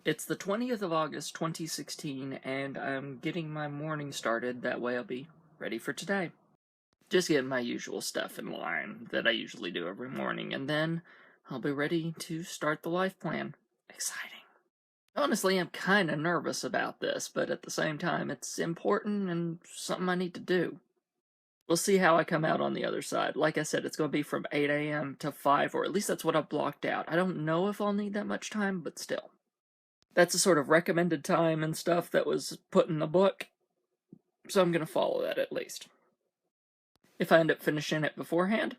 It's the 20th of August, 2016, and I'm getting my morning started. That way I'll be ready for today. Just getting my usual stuff in line that I usually do every morning, and then I'll be ready to start the life plan. Exciting. Honestly, I'm kinda nervous about this, but at the same time, it's important and something I need to do. We'll see how I come out on the other side. Like I said, it's going to be from 8 a.m. to 5, or at least that's what I've blocked out. I don't know if I'll need that much time, but still. That's a sort of recommended time and stuff that was put in the book, so I'm going to follow that at least. If I end up finishing it beforehand,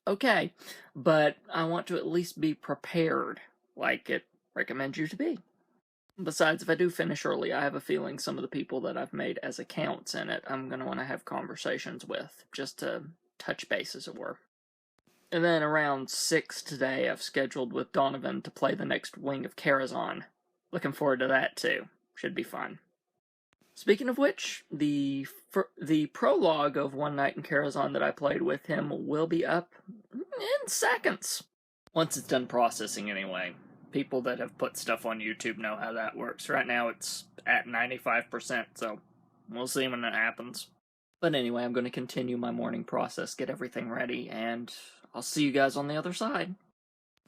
okay, but I want to at least be prepared like it recommends you to be. Besides, if I do finish early, I have a feeling some of the people that I've made as accounts in it, I'm going to want to have conversations with, just to touch base, as it were. And then around 6 today, I've scheduled with Donovan to play the next wing of Karazhan. Looking forward to that, too. Should be fun. Speaking of which, the prologue of One Night in Karazhan that I played with him will be up in seconds. Once it's done processing, anyway. People that have put stuff on YouTube know how that works. Right now it's at 95%, so we'll see when it happens. But anyway, I'm going to continue my morning process, get everything ready, and I'll see you guys on the other side.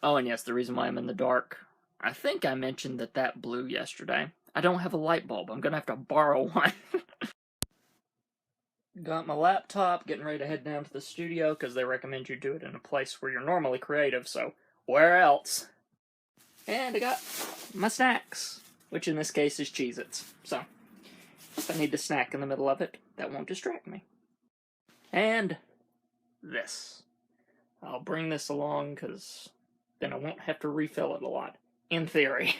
Oh, and yes, the reason why I'm in the dark. I think I mentioned that blew yesterday. I don't have a light bulb. I'm going to have to borrow one. Got my laptop, getting ready to head down to the studio, because they recommend you do it in a place where you're normally creative, so where else? And I got my snacks, which in this case is Cheez-Its. So, if I need to snack in the middle of it, that won't distract me. And this. I'll bring this along, because then I won't have to refill it a lot. In theory.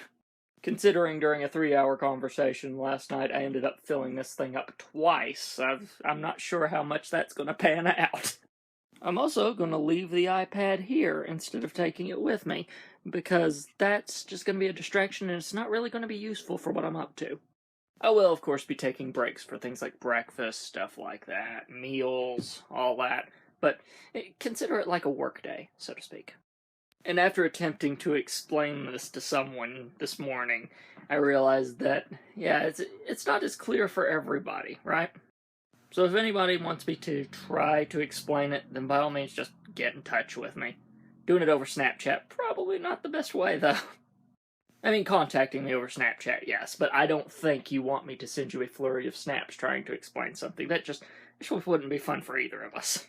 Considering during a 3-hour conversation last night, I ended up filling this thing up twice. I'm not sure how much that's going to pan out. I'm also going to leave the iPad here instead of taking it with me, because that's just going to be a distraction and it's not really going to be useful for what I'm up to. I will, of course, be taking breaks for things like breakfast, stuff like that, meals, all that, but consider it like a work day, so to speak. And after attempting to explain this to someone this morning, I realized that, yeah, it's not as clear for everybody, right? So if anybody wants me to try to explain it, then by all means just get in touch with me. Doing it over Snapchat, probably not the best way, though. I mean, contacting me over Snapchat, yes, but I don't think you want me to send you a flurry of snaps trying to explain something. That just wouldn't be fun for either of us.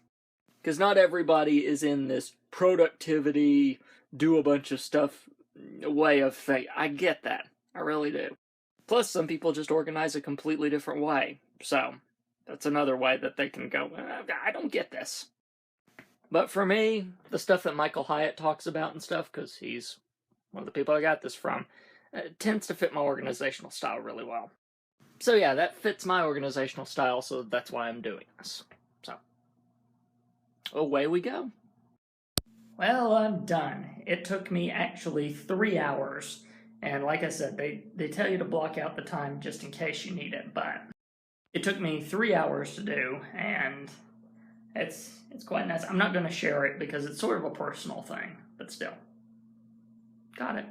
Because not everybody is in this productivity, do a bunch of stuff way of thing. I get that. I really do. Plus, some people just organize a completely different way. So, that's another way that they can go, I don't get this. But for me, the stuff that Michael Hyatt talks about and stuff, because he's one of the people I got this from, tends to fit my organizational style really well. So yeah, that fits my organizational style, so that's why I'm doing this. So, away we go. Well, I'm done. It took me actually 3 hours. And like I said, they tell you to block out the time just in case you need it, but it took me 3 hours to do, and it's quite nice. I'm not going to share it because it's sort of a personal thing, but still. Got it.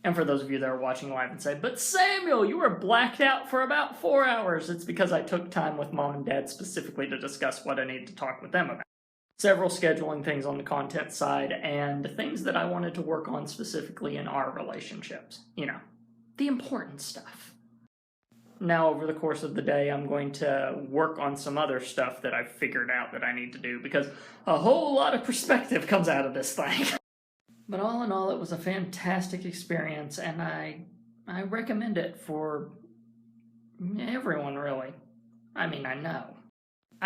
And for those of you that are watching live and say, but Samuel, you were blacked out for about 4 hours. It's because I took time with Mom and Dad specifically to discuss what I needed to talk with them about. Several scheduling things on the content side, and things that I wanted to work on specifically in our relationships. You know, the important stuff. Now, over the course of the day, I'm going to work on some other stuff that I've figured out that I need to do, because a whole lot of perspective comes out of this thing. But all in all, it was a fantastic experience, and I recommend it for everyone, really. I mean, I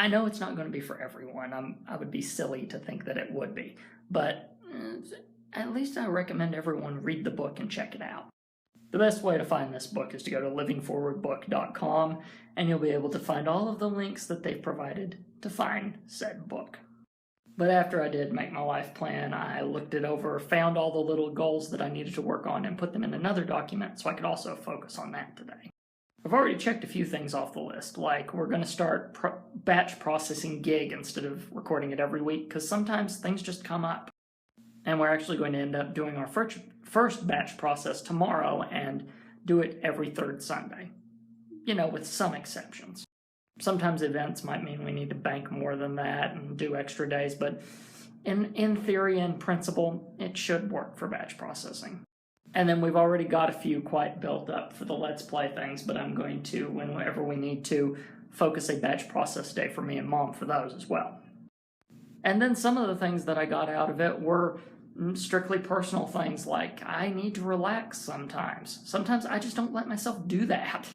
know it's not going to be for everyone. I would be silly to think that it would be. But at least I recommend everyone read the book and check it out. The best way to find this book is to go to livingforwardbook.com, and you'll be able to find all of the links that they've provided to find said book. But after I did make my life plan, I looked it over, found all the little goals that I needed to work on, and put them in another document so I could also focus on that today. I've already checked a few things off the list, like we're going to start batch processing gig instead of recording it every week, because sometimes things just come up. And we're actually going to end up doing our first batch process tomorrow, and do it every third Sunday. You know, with some exceptions. Sometimes events might mean we need to bank more than that and do extra days, but in theory and principle, it should work for batch processing. And then we've already got a few quite built up for the Let's Play things, but I'm going to, whenever we need to, focus a batch process day for me and Mom for those as well. And then some of the things that I got out of it were strictly personal things, like I need to relax sometimes. Sometimes I just don't let myself do that.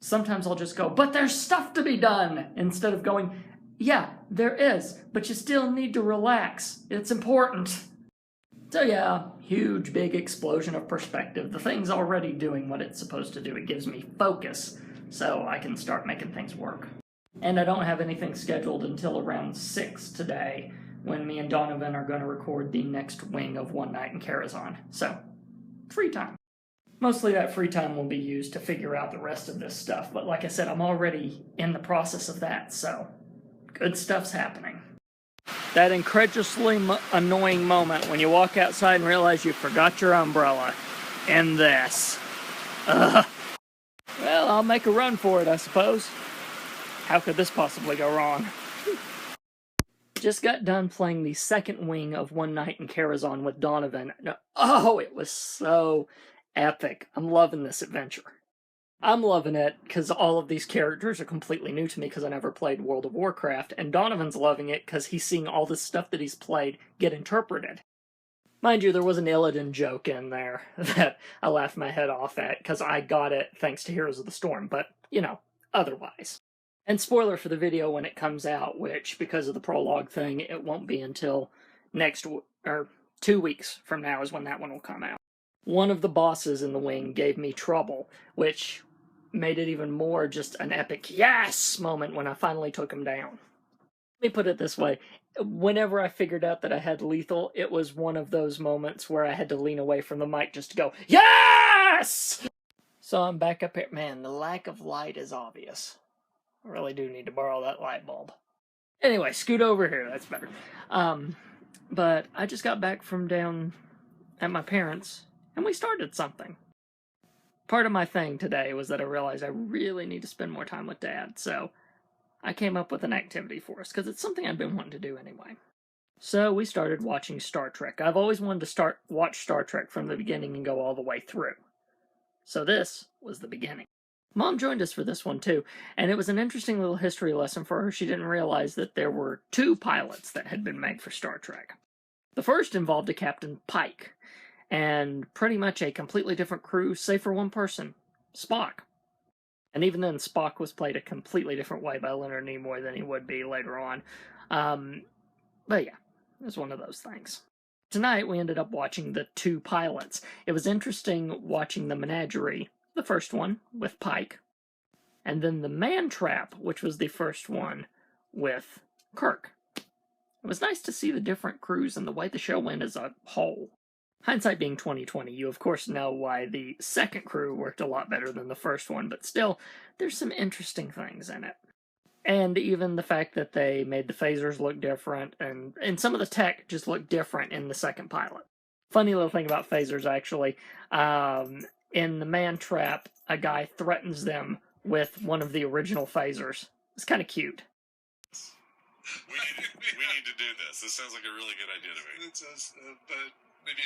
Sometimes I'll just go, but there's stuff to be done, instead of going, yeah, there is, but you still need to relax. It's important. So yeah, huge, big explosion of perspective. The thing's already doing what it's supposed to do. It gives me focus, so I can start making things work. And I don't have anything scheduled until around 6 today, when me and Donovan are going to record the next wing of One Night in Karazhan. So, free time. Mostly that free time will be used to figure out the rest of this stuff, but like I said, I'm already in the process of that, so good stuff's happening. That incredulously annoying moment when you walk outside and realize you forgot your umbrella. And this. Ugh. Well, I'll make a run for it, I suppose. How could this possibly go wrong? Just got done playing the second wing of One Night in Karazhan with Donovan. Oh, it was so epic. I'm loving this adventure. I'm loving it because all of these characters are completely new to me because I never played World of Warcraft, and Donovan's loving it because he's seeing all this stuff that he's played get interpreted. Mind you, there was an Illidan joke in there that I laughed my head off at because I got it thanks to Heroes of the Storm, but, you know, otherwise. And spoiler for the video when it comes out, which, because of the prologue thing, it won't be until 2 weeks from now is when that one will come out. One of the bosses in the wing gave me trouble, which made it even more just an epic yes moment when I finally took him down. Let me put it this way. Whenever I figured out that I had lethal, it was one of those moments where I had to lean away from the mic just to go, yes! So I'm back up here. Man, the lack of light is obvious. I really do need to borrow that light bulb. Anyway, scoot over here. That's better. But I just got back from down at my parents', and we started something. Part of my thing today was that I realized I really need to spend more time with Dad, so I came up with an activity for us, because it's something I've been wanting to do anyway. So we started watching Star Trek. I've always wanted to watch Star Trek from the beginning and go all the way through. So this was the beginning. Mom joined us for this one too, and it was an interesting little history lesson for her. She didn't realize that there were 2 pilots that had been made for Star Trek. The first involved a Captain Pike, and pretty much a completely different crew, save for one person, Spock. And even then, Spock was played a completely different way by Leonard Nimoy than he would be later on. But yeah, it was one of those things. Tonight, we ended up watching the 2 pilots. It was interesting watching the Menagerie, the first one, with Pike, and then the Man Trap, which was the first one, with Kirk. It was nice to see the different crews and the way the show went as a whole. Hindsight being 20/20, you of course know why the second crew worked a lot better than the first one, but still, there's some interesting things in it. And even the fact that they made the phasers look different, and some of the tech just looked different in the second pilot. Funny little thing about phasers, actually. In the Man Trap, a guy threatens them with one of the original phasers. It's kind of cute. We need to do this. This sounds like a really good idea to me. It does, but maybe